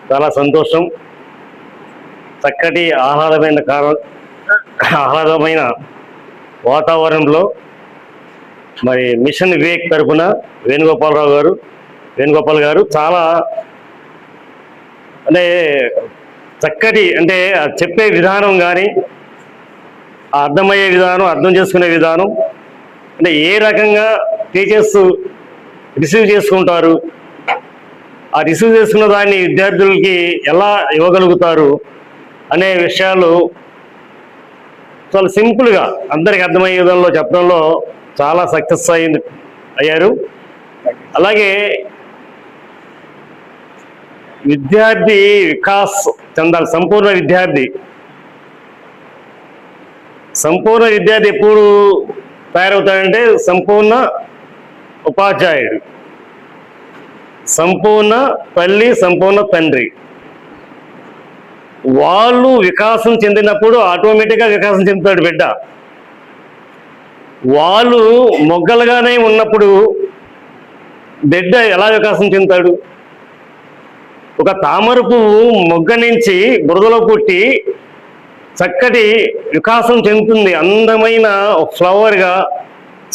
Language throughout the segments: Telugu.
చాలా సంతోషం. చక్కటి ఆహ్లాదమైన వాతావరణంలో మరి మిషన్ వివేక్ తరఫున వేణుగోపాల్ గారు చాలా అంటే చక్కటి అంటే చెప్పే విధానం కానీ అర్థమయ్యే విధానం, అర్థం చేసుకునే విధానం, అంటే ఏ రకంగా టీచర్స్ రిసీవ్ చేసుకుంటారు, ఆ రిసీవ్ చేసుకున్న దాన్ని విద్యార్థులకి ఎలా ఇవ్వగలుగుతారు అనే విషయాలు చాలా సింపుల్గా అందరికి అర్థమయ్యే విధంలో చెప్పడంలో చాలా సక్సెస్ అయ్యారు. అలాగే విద్యార్థి వికాస్ చెందాలి. సంపూర్ణ విద్యార్థి ఎప్పుడు తయారవుతాడంటే సంపూర్ణ ఉపాధ్యాయుడు, సంపూర్ణ తల్లి, సంపూర్ణ తండ్రి వాళ్ళు వికాసం చెందినప్పుడు ఆటోమేటిక్గా వికాసం చెందుతాడు బిడ్డ. వాళ్ళు మొగ్గలుగానే ఉన్నప్పుడు బిడ్డ ఎలా వికాసం చెందుతాడు? ఒక తామర పువ్వు మొగ్గ నుంచి బురదలో పుట్టి చక్కటి వికాసం చెందుతుంది, అందమైన ఫ్లవర్గా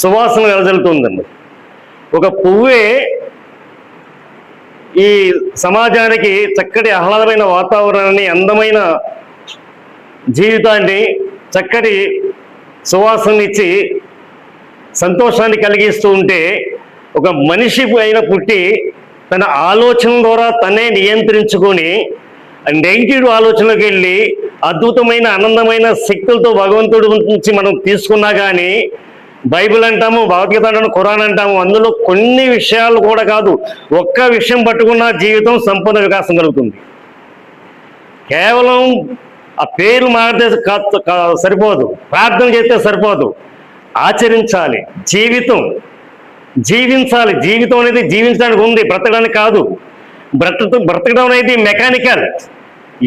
సువాసన వెదజల్లుతుందండి. ఒక పువ్వే ఈ సమాజానికి చక్కటి ఆహ్లాదమైన వాతావరణాన్ని, అందమైన జీవితాన్ని, చక్కటి సువాసనని ఇచ్చి సంతోషాన్ని కలిగిస్తూ ఉంటే, ఒక మనిషి అయిన పుట్టి తన ఆలోచన ద్వారా తనే నియంత్రించుకొని నెగిటివ్ ఆలోచనలోకి వెళ్ళి అద్భుతమైన ఆనందమైన శక్తులతో భగవంతుడి నుంచి మనం తీసుకున్నా కానీ బైబిల్ అంటాము, భగవద్గీత అంటాము, ఖురాన్ అంటాము, అందులో కొన్ని విషయాలు కూడా కాదు, ఒక్క విషయం పట్టుకున్న జీవితం సంపూర్ణ వికాసం కలుగుతుంది. కేవలం ఆ పేరు మారితే సరిపోదు, ప్రార్థన చేస్తే సరిపోదు, ఆచరించాలి, జీవించాలి. జీవితం అనేది జీవించడానికి ఉంది, బ్రతకడానికి కాదు. బ్రతకడం అనేది మెకానికల్,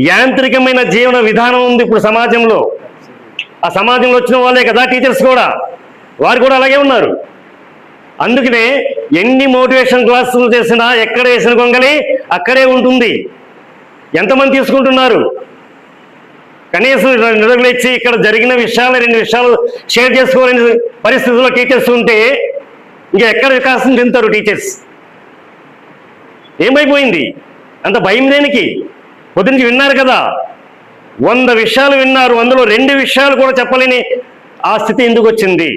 యాంత్రికమైన జీవన విధానం ఉంది ఇప్పుడు సమాజంలో. ఆ సమాజంలో వచ్చిన వాళ్ళే కదా టీచర్స్ కూడా, వారు కూడా అలాగే ఉన్నారు. అందుకనే ఎన్ని మోటివేషన్ క్లాసులు చేసినా ఎక్కడ వేసిన గొంగలి అక్కడే ఉంటుంది. ఎంతమంది తీసుకుంటున్నారు? కనీసం నిరుగులు ఇచ్చి ఇక్కడ జరిగిన విషయాలు 2 విషయాలు షేర్ చేసుకోలేని పరిస్థితుల్లో టీచర్స్ ఉంటే ఇంకా ఎక్కడ వికాసం చెందుతారు టీచర్స్? ఏమైపోయింది? అంత భయం దేనికి? పొద్దునికి విన్నారు కదా, 100 విషయాలు విన్నారు, అందులో 2 విషయాలు కూడా చెప్పలేని ఆ స్థితి ఎందుకు వచ్చింది?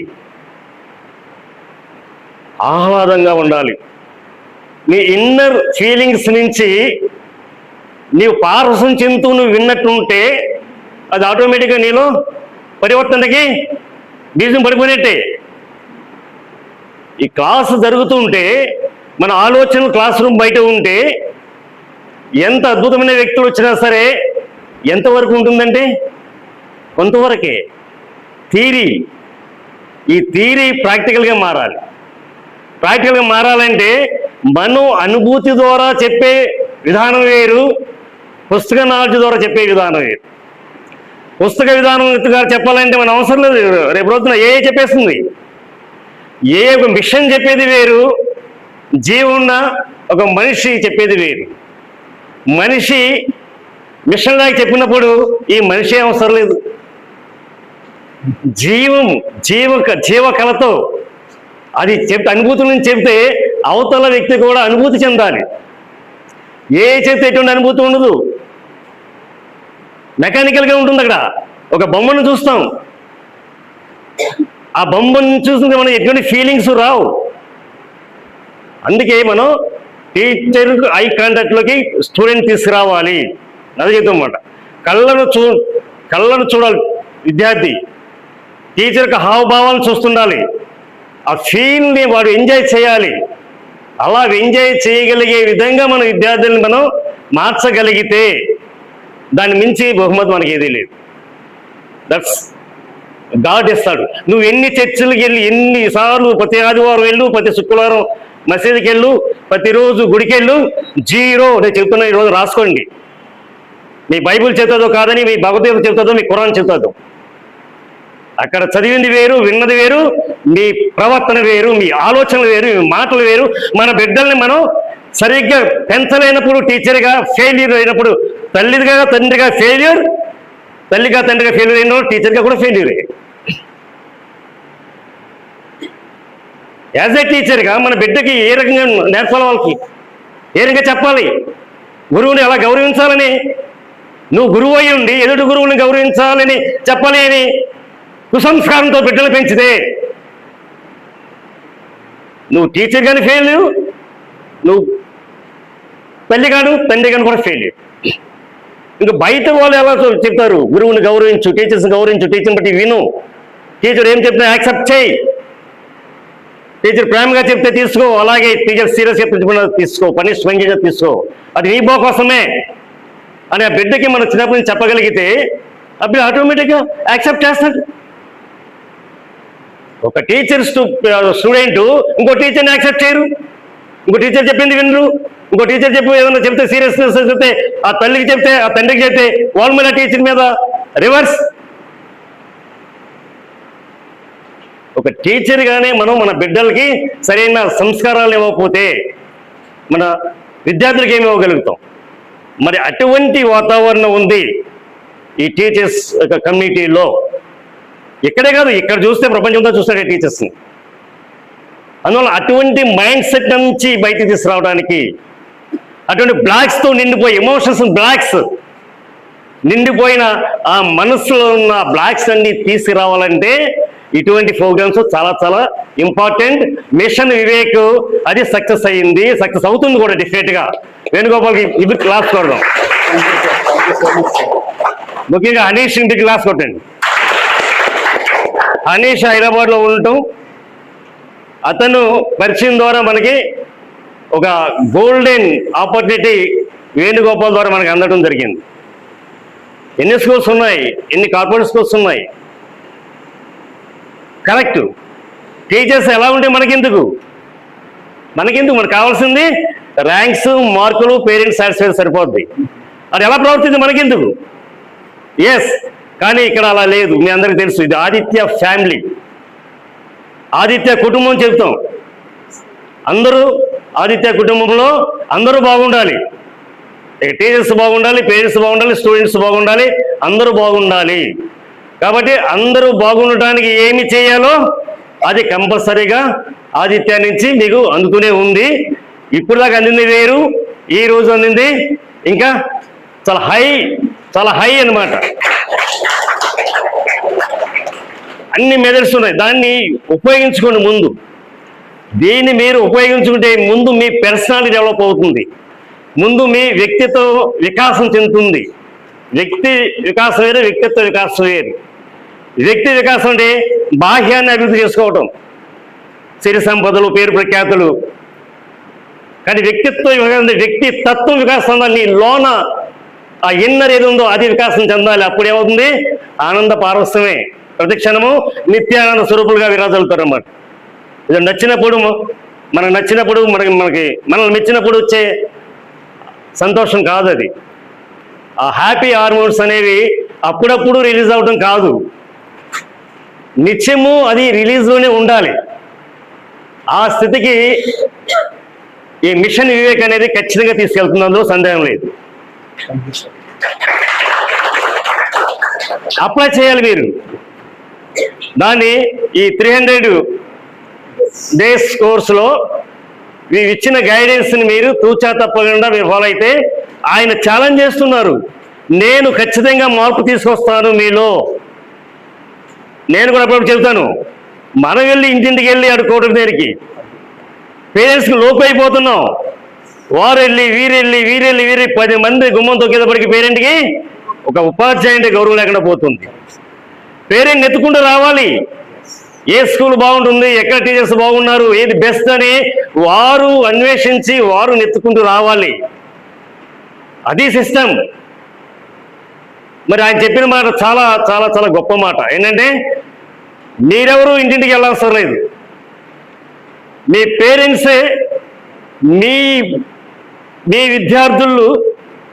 ఆహ్లాదంగా ఉండాలి. నీ ఇన్నర్ ఫీలింగ్స్ నుంచి నీవు పారవశం చెందుతూ నువ్వు విన్నట్టుంటే అది ఆటోమేటిక్గా నీలో పరివర్తనకి బీజం పడిపోయినట్టే. ఈ క్లాసు జరుగుతూ ఉంటే మన ఆలోచనలు క్లాస్ రూమ్ బయట ఉంటే ఎంత అద్భుతమైన వ్యక్తులు వచ్చినా సరే ఎంతవరకు ఉంటుందంటే కొంతవరకే. ఈ థియరీ ప్రాక్టికల్గా మారాలి. ప్రాక్టికల్గా మారాలంటే మనం అనుభూతి ద్వారా చెప్పే విధానం వేరు, పుస్తక నాలెడ్జ్ ద్వారా చెప్పే విధానం వేరు. పుస్తక విధానం గారు చెప్పాలంటే మన అవసరం లేదు, రేపు రోజున చెప్పేస్తుంది. ఒక మిషన్ చెప్పేది వేరు, జీవున్న ఒక మనిషి చెప్పేది వేరు. మనిషి మిషన్ లాగా చెప్పినప్పుడు ఈ మనిషి అవసరం లేదు. జీవ కళతో అది అనుభూతి నుంచి చెప్తే అవతల వ్యక్తి కూడా అనుభూతి చెందాలి. చెప్తే ఎటువంటి అనుభూతి ఉండదు, మెకానికల్గా ఉంటుంది. అక్కడ ఒక బొమ్మను చూస్తాం, ఆ బొమ్మను చూస్తుంటే మనం ఎటువంటి ఫీలింగ్స్ రావు. అందుకే మనం టీచర్ ఐ కాంటాక్ట్లోకి స్టూడెంట్ తీసుకురావాలి. అదే చెప్తామన్నమాట. కళ్ళను చూడాలి విద్యార్థి, టీచర్కి హావభావాలను చూస్తుండాలి. ఆ ఫీల్ని వాడు ఎంజాయ్ చేయాలి. అలా ఎంజాయ్ చేయగలిగే విధంగా మన విద్యార్థులను మనం మార్చగలిగితే దాన్ని మించి బహుమతి మనకి ఏదీ లేదు. దట్స్ గాడ్ ఇస్తాడు. నువ్వు ఎన్ని చర్చిలకు వెళ్ళి, ఎన్నిసార్లు ప్రతి ఆదివారం వెళ్ళు, ప్రతి శుక్రవారం మసీదుకి వెళ్ళు, ప్రతిరోజు గుడికి వెళ్ళు, 0. నేను చెప్తున్నా, ఈరోజు రాసుకోండి. మీ బైబిల్ చెప్తుందో కాదని మీ భగవద్గీత చెప్తుందో మీ ఖురాన్ చెప్తుందో, అక్కడ చదివింది వేరు, విన్నది వేరు, మీ ప్రవర్తన వేరు, మీ ఆలోచనలు వేరు, మీ మాటలు వేరు. మన బిడ్డల్ని మనం సరిగ్గా పెంచలేనప్పుడు టీచర్గా ఫెయిల్యూర్ అయినప్పుడు, తల్లిగా తండ్రిగా ఫెయిల్యూర్, తల్లిగా తండ్రిగా ఫెయిల్యూర్ అయినప్పుడు టీచర్గా కూడా ఫెయిల్యూర్. యాజ్ ఏ టీచర్గా మన బిడ్డకి ఏ రకంగా నేర్పాలి, వాళ్ళకి ఏ రకంగా చెప్పాలి, గురువుని ఎలా గౌరవించాలని, నువ్వు గురువు అయి ఉండి ఎదుటి గురువుని గౌరవించాలని చెప్పాలి అని కుసంస్కారంతో బిడ్డలు పెంచితే నువ్వు టీచర్ కానీ ఫెయిల్, నువ్వు తల్లి కాను తండ్రి కానీ కూడా ఫెయిల్. ఇంకా బయట వాళ్ళు ఎలా చెప్తారు, గురువుని గౌరవించు, టీచర్స్ని గౌరవించు, టీచర్ని బట్టి విను, టీచర్ ఏం చెప్తున్నా యాక్సెప్ట్ చేయి, టీచర్ ప్రేమగా చెప్తే తీసుకో, అలాగే టీచర్ సీరియస్ చెప్తే తీసుకో, పనిష్మెంట్గా తీసుకో, అది నీ కోసమే అని ఆ బిడ్డకి మనం చిన్నప్పటి నుంచి చెప్పగలిగితే అప్పుడు ఆటోమేటిక్గా యాక్సెప్ట్ చేస్తాడు. ఒక టీచర్ స్టూడెంట్ ఇంకో టీచర్ని యాక్సెప్ట్ చేయరు, ఇంకో టీచర్ చెప్పింది వినరు, ఇంకో టీచర్ చెప్పి ఏదైనా చెప్తే సీరియస్నెస్ చెప్తే ఆ తల్లికి చెప్తే ఆ తండ్రికి చెప్తే వాళ్ళ మీద టీచర్ మీద రివర్స్. ఒక టీచర్గానే మనం మన బిడ్డలకి సరైన సంస్కారాలు ఇవ్వకపోతే మన విద్యార్థులకి ఏమి ఇవ్వగలుగుతాం? మరి అటువంటి వాతావరణం ఉంది ఈ టీచర్స్ కమ్యూనిటీలో. ఇక్కడే కాదు, ఇక్కడ చూస్తే ప్రపంచంతో చూస్తాడు టీచర్స్ని. అందువల్ల అటువంటి మైండ్ సెట్ నుంచి బయటికి తీసుకురావడానికి, అటువంటి బ్లాక్స్తో నిండిపోయి ఎమోషన్స్ బ్లాక్స్ నిండిపోయిన ఆ మనసులో ఉన్న బ్లాక్స్ అన్ని తీసుకురావాలంటే ఇటువంటి ప్రోగ్రామ్స్ చాలా చాలా ఇంపార్టెంట్. మిషన్ వివేక్ అది సక్సెస్ అయ్యింది, సక్సెస్ అవుతుంది కూడా డెఫినెట్గా. వేణుగోపాల్కి ఇప్పుడు క్లాస్ కొడదాం, ముఖ్యంగా హనీష్ ఇంటికి క్లాస్ కొట్టండి. హనీష్ హైదరాబాద్లో ఉండటం, అతను పరిచయం ద్వారా మనకి ఒక గోల్డెన్ ఆపర్చునిటీ వేణుగోపాల్ ద్వారా మనకి అందడం జరిగింది. ఎన్ని స్కూల్స్ ఉన్నాయి, ఎన్ని కార్పొరేట్ స్కూల్స్ ఉన్నాయి, కరెక్ట్. టీచర్స్ ఎలా ఉంటే మనకెందుకు మనకు కావాల్సింది ర్యాంక్స్, మార్కులు, పేరెంట్స్ సాటిస్ఫాక్షన్ సరిపోద్ది. అది ఎలా ప్రవర్తింది మనకెందుకు? ఎస్, కానీ ఇక్కడ అలా లేదు. మీ అందరికీ తెలుసు, ఇది ఆదిత్య ఫ్యామిలీ, ఆదిత్య కుటుంబం చెప్తాం. అందరూ ఆదిత్య కుటుంబంలో అందరూ బాగుండాలి. టీచర్స్ బాగుండాలి, పేరెంట్స్ బాగుండాలి, స్టూడెంట్స్ బాగుండాలి, అందరూ బాగుండాలి. కాబట్టి అందరూ బాగుండటానికి ఏమి చేయాలో అది కంపల్సరీగా ఆదిత్య నుంచి మీకు అందుతూనే ఉంది. ఇప్పుడు దాకా అందింది వేరు, ఈ రోజు అందింది ఇంకా చాలా హై అన్నమాట. అన్ని మెథడ్స్ ఉన్నాయి, దాన్ని ఉపయోగించుకోండి. ముందు దీన్ని మీరు ఉపయోగించుకుంటే ముందు మీ పర్సనాలిటీ డెవలప్ అవుతుంది, ముందు మీ వ్యక్తిత్వ వికాసం చెందుతుంది. వ్యక్తి వికాసం వేరు, వ్యక్తిత్వ వికాసం వేరు. వ్యక్తి వికాసం అంటే బాహ్యాన్ని అభివృద్ధి చేసుకోవటం, సిరి సంపదలు, పేరు ప్రఖ్యాతులు. కానీ వ్యక్తిత్వ వికాసం, వ్యక్తి తత్వ వికాసం ఉండాలి. నీ లోన ఆ ఇన్నర్ ఏది ఉందో అది వికాసం చెందాలి. అప్పుడు ఏమవుతుంది? ఆనంద పారవస్యమే, ప్రతిక్షణము నిత్యానంద స్వరూపులుగా విరాజలుతారు అన్నమాట. ఇది నచ్చినప్పుడు, మనకు నచ్చినప్పుడు, మనల్ని మెచ్చినప్పుడు వచ్చే సంతోషం కాదు అది. ఆ హ్యాపీ హార్మోన్స్ అనేవి అప్పుడప్పుడు రిలీజ్ అవడం కాదు, నిత్యము అది రిలీజ్లోనే ఉండాలి. ఆ స్థితికి ఈ మిషన్ వివేక్ అనేది ఖచ్చితంగా తీసుకెళ్తుంది, అందులో సందేహం లేదు. అప్లై చేయాలి మీరు దాన్ని. ఈ 300 డేస్ కోర్సులో ఇచ్చిన గైడెన్స్ని మీరు తూచా తప్పకుండా మీరు ఫాలో అయితే, ఆయన ఛాలెంజ్ చేస్తున్నారు, నేను ఖచ్చితంగా మార్పు తీసుకొస్తాను మీలో. నేను కూడా అప్పుడప్పుడు చెబుతాను, మనం వెళ్ళి ఇంటింటికి వెళ్ళి అడుకోవడం దేనికి? పేరెంట్స్కి లోపు అయిపోతున్నాం. వారు వెళ్ళి వీరెళ్ళి 10 మంది గుమ్మం తొక్కేటప్పటికి పేరెంట్కి ఒక ఉపాధ్యాయుడి గౌరవం లేకుండా పోతుంది. పేరెంట్ ఎత్తుకుంటూ రావాలి, ఏ స్కూల్ బాగుంటుంది, ఎక్కడ టీచర్స్ బాగున్నారు, ఏది బెస్ట్ అని వారు అన్వేషించి వారు నెత్తుకుంటూ రావాలి. అది సిస్టమ్. మరి ఆయన చెప్పిన మాట చాలా చాలా చాలా గొప్ప మాట ఏంటంటే, మీరెవరూ ఇంటింటికి వెళ్ళవసరం లేదు. మీ పేరెంట్సే మీ విద్యార్థులు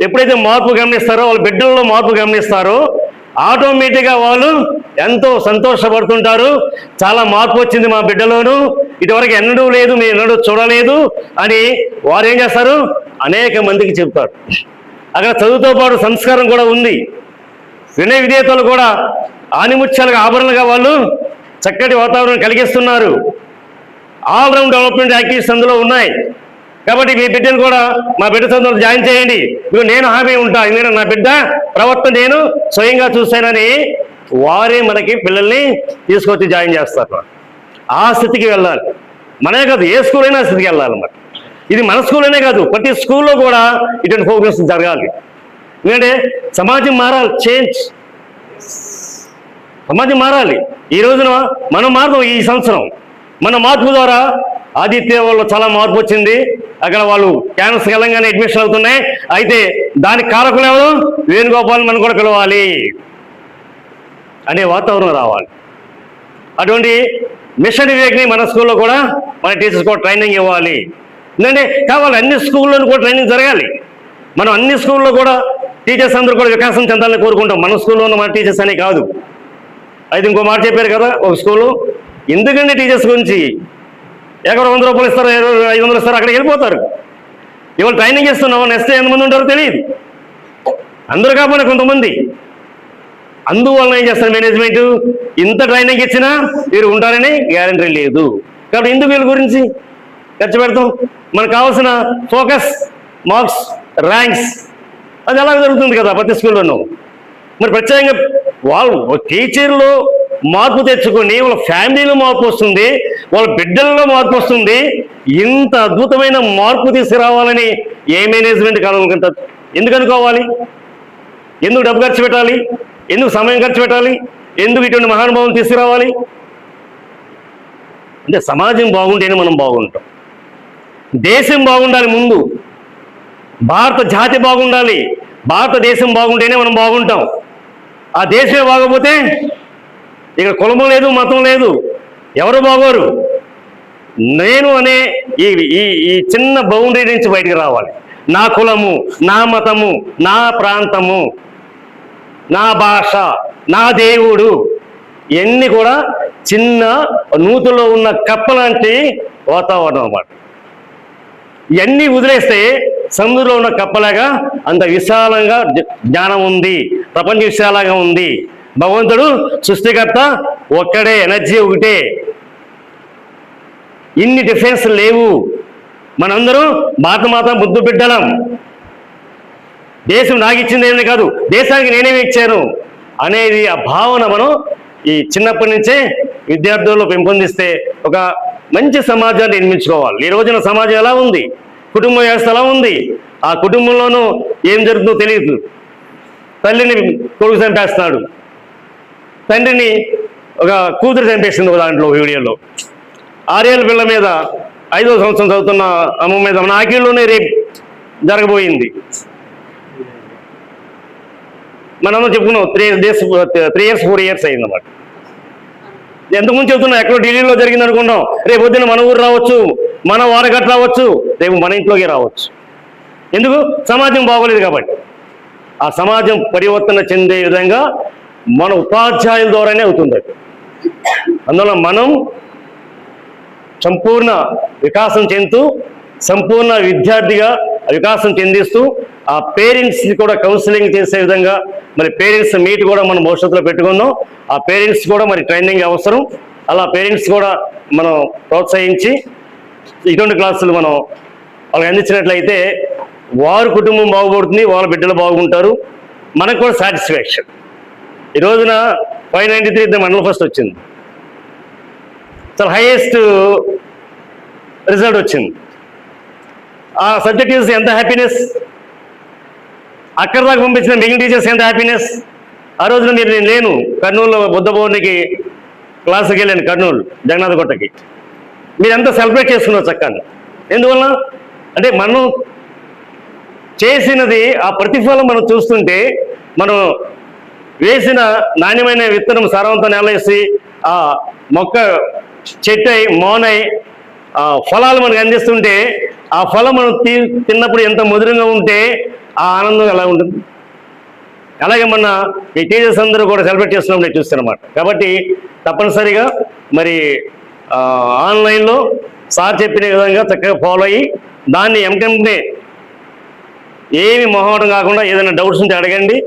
ఎప్పుడైతే మార్పు గమనిస్తారో, వాళ్ళ బిడ్డల్లో మార్పు గమనిస్తారో, ఆటోమేటిక్గా వాళ్ళు ఎంతో సంతోషపడుతుంటారు. చాలా మార్పు వచ్చింది మా బిడ్డలోను, ఇటువరకు ఎన్నడూ లేదు, మేము ఎన్నడూ చూడలేదు అని వారు ఏం చేస్తారు, అనేక మందికి చెప్తారు. అక్కడ చదువుతో పాటు సంస్కారం కూడా ఉంది, వినయ విధేయతలు కూడా ఆనిముత్యాలుగా ఆభరణలుగా వాళ్ళు చక్కటి వాతావరణం కలిగిస్తున్నారు. ఆల్రౌండ్ డెవలప్మెంట్ యాక్టివిటీస్ అందులో ఉన్నాయి. కాబట్టి మీ బిడ్డను కూడా మా బిడ్డ చదువులో జాయిన్ చేయండి, ఇక నేను హామీ ఉంటా, ఎందుకంటే నా బిడ్డ ప్రవర్తన నేను స్వయంగా చూశానని వారే మనకి పిల్లల్ని తీసుకొచ్చి జాయిన్ చేస్తారు. ఆ స్థితికి వెళ్ళాలి. మనమే కాదు, ఏ స్కూల్ అయినా ఆ స్థితికి వెళ్ళాలి. మరి ఇది మన స్కూల్లోనే కాదు, ప్రతి స్కూల్లో కూడా ఇటువంటి ప్రోగ్రెస్ జరగాలి. ఎందుకంటే సమాజం మారాలి, చేంజ్, సమాజం మారాలి. ఈ రోజున మనం మారుతాం. ఈ సంవత్సరం మన మార్పు ద్వారా ఆదిత్య వాళ్ళు చాలా మార్పు వచ్చింది. అక్కడ వాళ్ళు క్యాన్సర్ తెలంగాణ అడ్మిషన్ అవుతున్నాయి. అయితే దానికి కారకులు ఎవరు, వేణుగోపాల్ మనం కూడా పిలవాలి అనే వాతావరణం రావాలి. అటువంటి మిషన్ వివేక్ని మన స్కూల్లో కూడా మన టీచర్స్ కూడా ట్రైనింగ్ ఇవ్వాలి. ఎందుకంటే కావాలి, అన్ని స్కూల్లోనూ కూడా ట్రైనింగ్ జరగాలి. మనం అన్ని స్కూల్లో కూడా టీచర్స్ అందరూ కూడా వికాసం చెందాలని కోరుకుంటాం. మన స్కూల్లో ఉన్న మన టీచర్స్ అనే కాదు. అయితే ఇంకో మాట చెప్పారు కదా ఒక స్కూలు, ఎందుకంటే టీచర్స్ గురించి ఎక్కడ 100 రూపాయలు ఇస్తారు, 500 ఇస్తారు, అక్కడికి వెళ్ళిపోతారు. ఇవాళ ట్రైనింగ్ ఇస్తున్నాం, నెక్స్ట్ ఎంతమంది ఉంటారో తెలియదు. అందరూ కాకపోయినా కొంతమంది. అందువలన ఏం చేస్తారు మేనేజ్మెంట్, ఇంత ట్రైనింగ్ ఇచ్చినా మీరు ఉంటారని గ్యారంటీ లేదు. కాబట్టి ఎందుకు వీళ్ళ గురించి ఖర్చు పెడతాం? మనకు కావాల్సిన ఫోకస్, మార్క్స్, ర్యాంక్స్ అది ఎలా జరుగుతుంది కదా ప్రతి స్కూల్లోనూ. మరి ప్రత్యేకంగా వాళ్ళు టీచర్లు మార్పు తెచ్చుకొని వాళ్ళ ఫ్యామిలీలో మార్పు వస్తుంది, వాళ్ళ బిడ్డల్లో మార్పు వస్తుంది. ఇంత అద్భుతమైన మార్పు తీసుకురావాలని ఏ మేనేజ్మెంట్ కావాలనుకుంటారు? ఎందుకు అనుకోవాలి? ఎందుకు డబ్బు ఖర్చు పెట్టాలి? ఎందుకు సమయం ఖర్చు పెట్టాలి? ఎందుకు ఇటువంటి మహానుభావం తీసుకురావాలి? అంటే సమాజం బాగుంటేనే మనం బాగుంటాం. దేశం బాగుండాలి. ముందు భారత జాతి బాగుండాలి. భారతదేశం బాగుంటేనే మనం బాగుంటాం. ఆ దేశమే బాగోపోతే ఇక్కడ కులము లేదు, మతం లేదు, ఎవరు బాగోరు. నేను అనే ఈ చిన్న బౌండరీ నుంచి బయటకు రావాలి. నా కులము, నా మతము, నా ప్రాంతము, నా భాష, నా దేవుడు, ఇవన్నీ కూడా చిన్న నూతులో ఉన్న కప్పలాంటి వాతావరణం అన్నమాట. ఇవన్నీ వదిలేస్తే సముద్రంలో ఉన్న కప్పలాగా అంత విశాలంగా జ్ఞానం ఉంది, ప్రపంచం విశాలంగా ఉంది. భగవంతుడు సృష్టికర్త ఒక్కడే, ఎనర్జీ ఒకటే, ఇన్ని డిఫరెన్స్ లేవు. మనందరం భారతమాత ముద్దు బిడ్డలం. దేశం నాకు ఇచ్చింది ఏమీ కాదు, దేశానికి నేనేమి ఇచ్చాను అనేది ఆ భావన మనం ఈ చిన్నప్పటి నుంచే విద్యార్థుల్లో పెంపొందిస్తే ఒక మంచి సమాజాన్ని నిర్మించుకోవాలి. ఈ రోజున సమాజం ఎలా ఉంది, కుటుంబ వ్యవస్థ ఎలా ఉంది, ఆ కుటుంబంలోనూ ఏం జరుగుతుందో తెలియదు. తల్లిని కొడుకు చంపేస్తున్నాడు, తండ్రిని ఒక కూతురు చంపేసింది ఒక దాంట్లో వీడియోలో. 6 ఏళ్ళ పిల్ల మీద 5వ సంవత్సరం చదువుతున్న అమ్మ మీద మన ఆకిల్లోనే రేపు జరగబోయింది. మనందరం చెప్పుకున్నాం 3 years 4 years అయిందన్నమాట. ఎంతకుముందు చెబుతున్నాం, ఎక్కడో ఢిల్లీలో జరిగింది అనుకున్నాం, రేపు పొద్దున్న మన ఊరు రావచ్చు, మన వారగట్టు రావచ్చు, రేపు మన ఇంట్లోకి రావచ్చు. ఎందుకు? సమాజం బాగోలేదు కాబట్టి. ఆ సమాజం పరివర్తన చెందే విధంగా మన ఉపాధ్యాయుల ద్వారానే అవుతుంది. అందువల్ల మనం సంపూర్ణ వికాసం చెందుతూ, సంపూర్ణ విద్యార్థిగా వికాసం చెందిస్తూ, ఆ పేరెంట్స్ని కూడా కౌన్సిలింగ్ చేసే విధంగా మరి పేరెంట్స్ మీట్ కూడా మనం భవిష్యత్తులో పెట్టుకున్నాం. ఆ పేరెంట్స్ కూడా మరి ట్రైనింగ్ అవసరం. అలా పేరెంట్స్ కూడా మనం ప్రోత్సహించి ఇటువంటి క్లాసులు మనం వాళ్ళకి అందించినట్లయితే వారి కుటుంబం బాగుపడుతుంది, వాళ్ళ బిడ్డలు బాగుంటారు, మనకు కూడా సాటిస్ఫాక్షన్. ఈ రోజున 593 మండల ఫస్ట్ వచ్చింది, చాలా హైయెస్ట్ రిజల్ట్ వచ్చింది. ఆ సబ్జెక్ట్ టీచర్స్ ఎంత హ్యాపీనెస్, అక్కడ దాకా పంపించిన మిగిలిన టీచర్స్ ఎంత హ్యాపీనెస్. ఆ రోజున మీరు నేను లేను, కర్నూలు బుద్ధ భవన్కి క్లాసుకి వెళ్ళాను, కర్నూలు జగన్నాథ్ గుట్టకి. మీరు ఎంత సెలబ్రేట్ చేసుకున్నారు చక్కగా. ఎందువల్ల అంటే మనం చేసినది ఆ ప్రతిఫలం మనం చూస్తుంటే, మనం వేసిన నాణ్యమైన విత్తనం సారవంతం నేలేసి ఆ మొక్క చెట్టై మోనై ఆ ఫలాలు మనకు అందిస్తుంటే, ఆ ఫలం మనం తిన్నప్పుడు ఎంత మధురంగా ఉంటే ఆ ఆనందం ఎలా ఉంటుంది. అలాగే మొన్న ఈ టీచర్స్ అందరూ కూడా సెలబ్రేట్ చేస్తున్నప్పుడు నేను చూస్తానమాట. కాబట్టి తప్పనిసరిగా మరి ఆన్లైన్లో సార్ చెప్పిన విధంగా చక్కగా ఫాలో అయ్యి దాన్ని ఎంకంటే ఏమి మొహమాటం కాకుండా ఏదైనా డౌట్స్ ఉంటే అడగండి,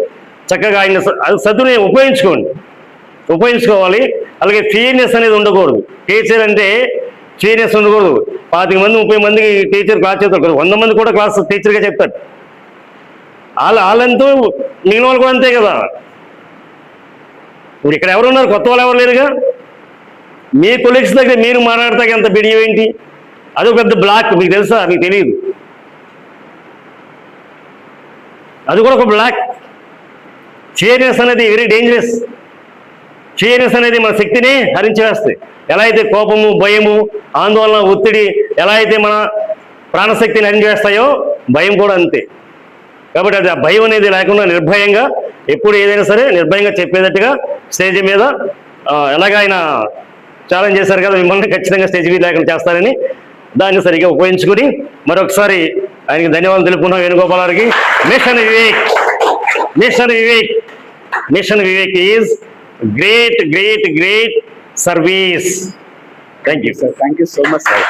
చక్కగా ఆయన అది సద్వినియోగం ఉపయోగించుకోవాలి. అలాగే ఫీనెస్ అనేది ఉండకూడదు. టీచర్ అంటే ఫీనెస్ ఉండకూడదు. 25 మంది 30 మందికి టీచర్ క్లాస్ చెప్తారు, 100 మంది కూడా క్లాస్ టీచర్గా చెప్తారు. వాళ్ళంతా మిగిలిన వాళ్ళు కూడా అంతే కదా. ఇప్పుడు ఇక్కడ ఎవరున్నారు? కొత్త వాళ్ళు ఎవరు లేరుగా. మీ కొలీగ్స్ దగ్గర మీరు మాట్లాడతాక ఎంత బిడియం ఏంటి? అది పెద్ద బ్లాక్. మీకు తెలుసా? మీకు తెలియదు. అది కూడా ఒక బ్లాక్. ఫియర్నెస్ అనేది వెరీ డేంజరస్. ఫియర్నెస్ అనేది మన శక్తిని హరించేస్తాయి. ఎలా అయితే కోపము, భయము, ఆందోళన, ఒత్తిడి ఎలా అయితే మన ప్రాణశక్తిని హరించేస్తాయో భయం కూడా అంతే. కాబట్టి అది ఆ భయం అనేది లేకుండా నిర్భయంగా ఎప్పుడు ఏదైనా సరే నిర్భయంగా చెప్పేటట్టుగా స్టేజ్ మీద ఎలాగ ఆయన ఛాలెంజ్ చేశారు కదా, మిమ్మల్ని ఖచ్చితంగా స్టేజ్ మీద లేకుండా చేస్తారని దాన్ని సరిగ్గా ఉపయోగించుకుని మరొకసారి ఆయనకి ధన్యవాదాలు తెలుపుకున్నాం. వేణుగోపాల్ గారికి. Mission Vivek is great service. Thank you Sir, thank you so much, sir.